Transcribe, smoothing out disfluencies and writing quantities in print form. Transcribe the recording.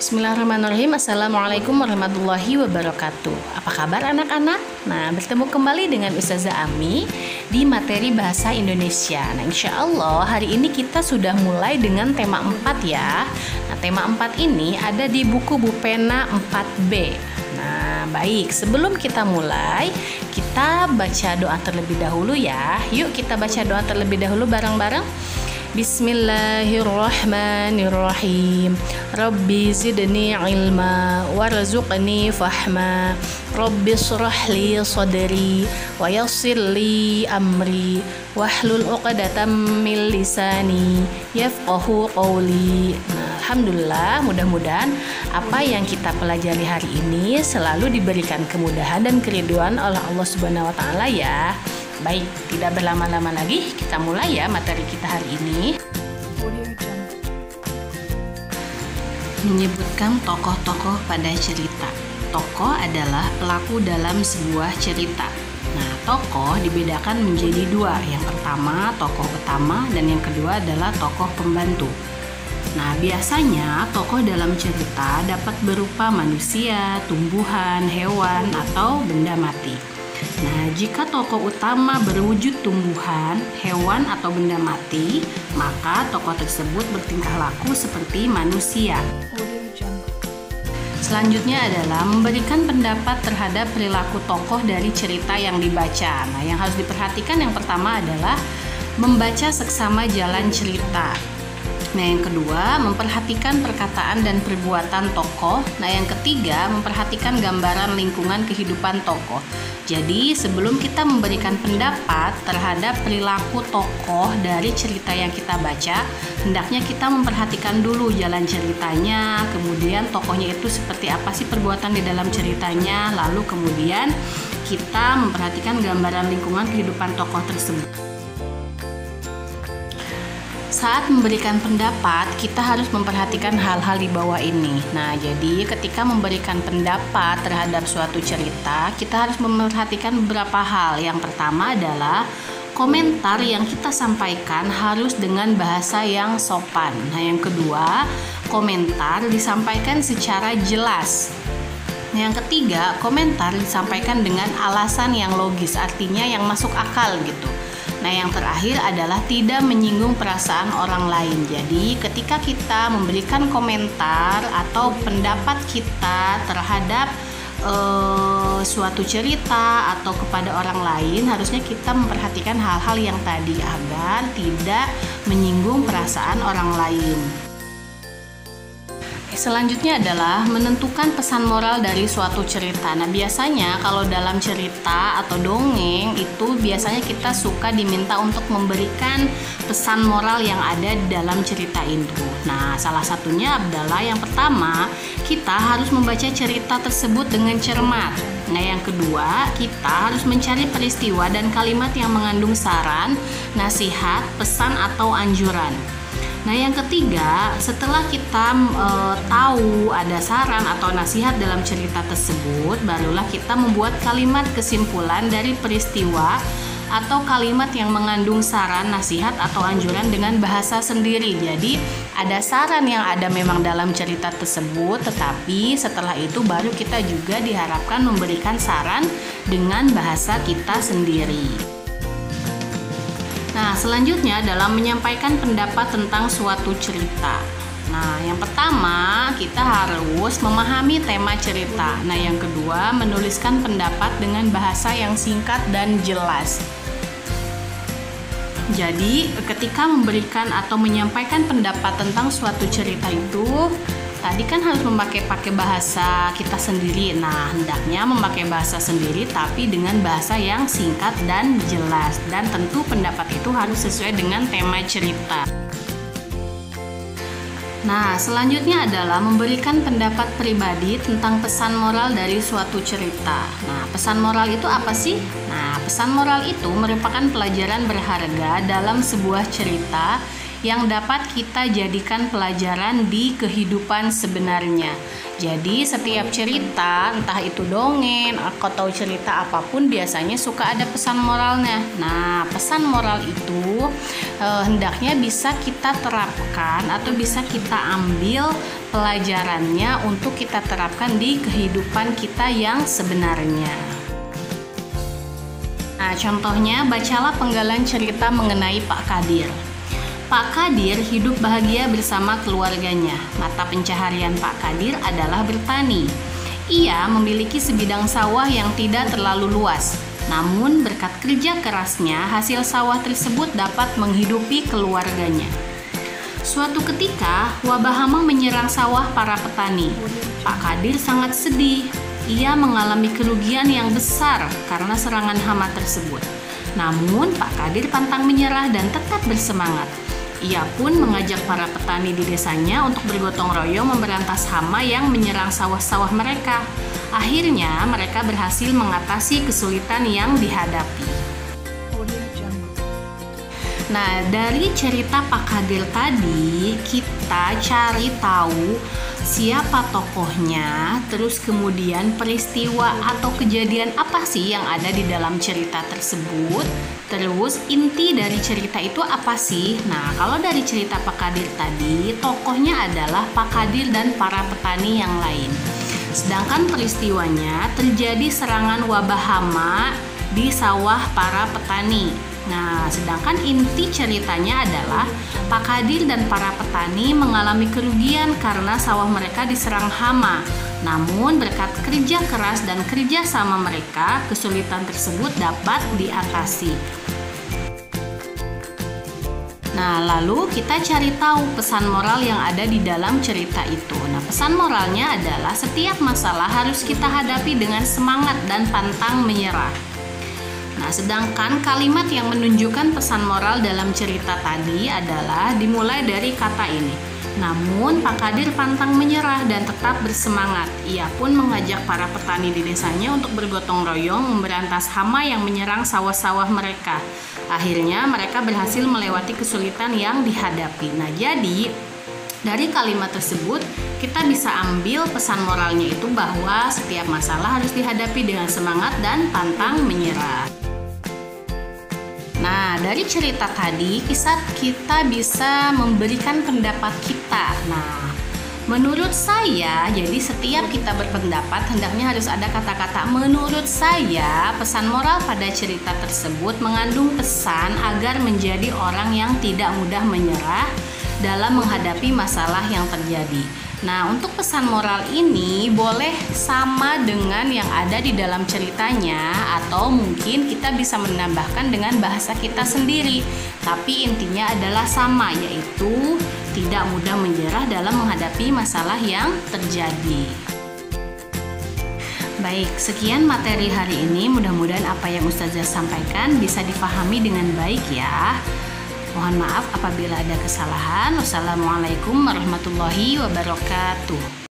Bismillahirrahmanirrahim. Assalamualaikum warahmatullahi wabarakatuh. Apa kabar anak-anak? Nah, bertemu kembali dengan Ustazah Ami di materi bahasa Indonesia. Nah, insya Allah hari ini kita sudah mulai dengan tema 4 ya. Nah, tema 4 ini ada di buku Bupena 4B. Nah, baik, sebelum kita mulai, kita baca doa terlebih dahulu ya. Yuk kita baca doa terlebih dahulu bareng-bareng. Bismillahirrahmanirrahim. Rabbi zidni ilma warzuqni fahma. Rabbi shrah li sadri wa yassir li amri wahlul 'uqdatam min lisani yafqahu qawli. Nah, alhamdulillah, mudah-mudahan apa yang kita pelajari hari ini selalu diberikan kemudahan dan keridhaan oleh Allah Subhanahu wa taala ya. Baik, tidak berlama-lama lagi, kita mulai ya materi kita hari ini. Menyebutkan tokoh-tokoh pada cerita. Tokoh adalah pelaku dalam sebuah cerita. Nah, tokoh dibedakan menjadi dua. Yang pertama, tokoh utama, dan yang kedua adalah tokoh pembantu. Nah, biasanya tokoh dalam cerita dapat berupa manusia, tumbuhan, hewan, atau benda mati. Nah, jika tokoh utama berwujud tumbuhan, hewan, atau benda mati, maka tokoh tersebut bertingkah laku seperti manusia. Selanjutnya adalah memberikan pendapat terhadap perilaku tokoh dari cerita yang dibaca. Nah, yang harus diperhatikan yang pertama adalah membaca seksama jalan cerita. Nah, yang kedua, memperhatikan perkataan dan perbuatan tokoh. Nah, yang ketiga, memperhatikan gambaran lingkungan kehidupan tokoh. Jadi, sebelum kita memberikan pendapat terhadap perilaku tokoh dari cerita yang kita baca, hendaknya kita memperhatikan dulu jalan ceritanya, kemudian tokohnya itu seperti apa sih perbuatan di dalam ceritanya, lalu kemudian kita memperhatikan gambaran lingkungan kehidupan tokoh tersebut. Saat memberikan pendapat, kita harus memperhatikan hal-hal di bawah ini. Nah, jadi ketika memberikan pendapat terhadap suatu cerita, kita harus memperhatikan beberapa hal. Yang pertama adalah komentar yang kita sampaikan harus dengan bahasa yang sopan. Nah, yang kedua, komentar disampaikan secara jelas. Yang ketiga, komentar disampaikan dengan alasan yang logis, artinya yang masuk akal gitu. Nah, yang terakhir adalah tidak menyinggung perasaan orang lain. Jadi, ketika kita memberikan komentar atau pendapat kita terhadap suatu cerita atau kepada orang lain, harusnya kita memperhatikan hal-hal yang tadi agar tidak menyinggung perasaan orang lain. Selanjutnya adalah menentukan pesan moral dari suatu cerita. Nah, biasanya kalau dalam cerita atau dongeng itu biasanya kita suka diminta untuk memberikan pesan moral yang ada di dalam cerita itu. Nah, salah satunya adalah yang pertama, kita harus membaca cerita tersebut dengan cermat. Nah, yang kedua, kita harus mencari peristiwa dan kalimat yang mengandung saran, nasihat, pesan, atau anjuran. Nah, yang ketiga, setelah kita tahu ada saran atau nasihat dalam cerita tersebut, barulah kita membuat kalimat kesimpulan dari peristiwa atau kalimat yang mengandung saran, nasihat, atau anjuran dengan bahasa sendiri. Jadi, ada saran yang ada memang dalam cerita tersebut, tetapi setelah itu baru kita juga diharapkan memberikan saran dengan bahasa kita sendiri. Nah, selanjutnya adalah menyampaikan pendapat tentang suatu cerita. Nah, yang pertama, kita harus memahami tema cerita. Nah, yang kedua, menuliskan pendapat dengan bahasa yang singkat dan jelas. Jadi, ketika memberikan atau menyampaikan pendapat tentang suatu cerita itu, tadi kan harus memakai bahasa kita sendiri. Nah, hendaknya memakai bahasa sendiri tapi dengan bahasa yang singkat dan jelas. Dan tentu pendapat itu harus sesuai dengan tema cerita. Nah, selanjutnya adalah memberikan pendapat pribadi tentang pesan moral dari suatu cerita. Nah, pesan moral itu apa sih? Nah, pesan moral itu merupakan pelajaran berharga dalam sebuah cerita yang dapat kita jadikan pelajaran di kehidupan sebenarnya. Jadi setiap cerita, entah itu dongeng atau cerita apapun, biasanya suka ada pesan moralnya. Nah, pesan moral itu hendaknya bisa kita terapkan atau bisa kita ambil pelajarannya untuk kita terapkan di kehidupan kita yang sebenarnya. Nah, contohnya bacalah penggalan cerita mengenai Pak Kadir. Pak Kadir hidup bahagia bersama keluarganya. Mata pencaharian Pak Kadir adalah bertani. Ia memiliki sebidang sawah yang tidak terlalu luas. Namun berkat kerja kerasnya, hasil sawah tersebut dapat menghidupi keluarganya. Suatu ketika, wabah hama menyerang sawah para petani. Pak Kadir sangat sedih. Ia mengalami kerugian yang besar karena serangan hama tersebut. Namun, Pak Kadir pantang menyerah dan tetap bersemangat. Ia pun mengajak para petani di desanya untuk bergotong royong memberantas hama yang menyerang sawah-sawah mereka. Akhirnya, mereka berhasil mengatasi kesulitan yang dihadapi. Nah, dari cerita Pak Kadir tadi, kita cari tahu siapa tokohnya, terus kemudian peristiwa atau kejadian apa sih yang ada di dalam cerita tersebut, terus inti dari cerita itu apa sih. Nah, kalau dari cerita Pak Kadir tadi, tokohnya adalah Pak Kadir dan para petani yang lain. Sedangkan peristiwanya terjadi serangan wabah hama di sawah para petani. Nah, sedangkan inti ceritanya adalah Pak Kadir dan para petani mengalami kerugian karena sawah mereka diserang hama. Namun berkat kerja keras dan kerja sama mereka, kesulitan tersebut dapat diatasi. Nah, lalu kita cari tahu pesan moral yang ada di dalam cerita itu. Nah, pesan moralnya adalah setiap masalah harus kita hadapi dengan semangat dan pantang menyerah. Nah, sedangkan kalimat yang menunjukkan pesan moral dalam cerita tadi adalah dimulai dari kata ini. Namun, Pak Kadir pantang menyerah dan tetap bersemangat. Ia pun mengajak para petani di desanya untuk bergotong royong memberantas hama yang menyerang sawah-sawah mereka. Akhirnya, mereka berhasil melewati kesulitan yang dihadapi. Nah, jadi dari kalimat tersebut, kita bisa ambil pesan moralnya itu bahwa setiap masalah harus dihadapi dengan semangat dan pantang menyerah. Nah, dari cerita tadi, kita bisa memberikan pendapat kita. Nah, menurut saya, jadi setiap kita berpendapat, hendaknya harus ada kata-kata menurut saya. Pesan moral pada cerita tersebut mengandung pesan agar menjadi orang yang tidak mudah menyerah dalam menghadapi masalah yang terjadi. Nah, untuk pesan moral ini boleh sama dengan yang ada di dalam ceritanya, atau mungkin kita bisa menambahkan dengan bahasa kita sendiri. Tapi intinya adalah sama, yaitu tidak mudah menyerah dalam menghadapi masalah yang terjadi. Baik, sekian materi hari ini. Mudah-mudahan apa yang Ustazah sampaikan bisa dipahami dengan baik ya. Mohon maaf apabila ada kesalahan. Wassalamualaikum warahmatullahi wabarakatuh.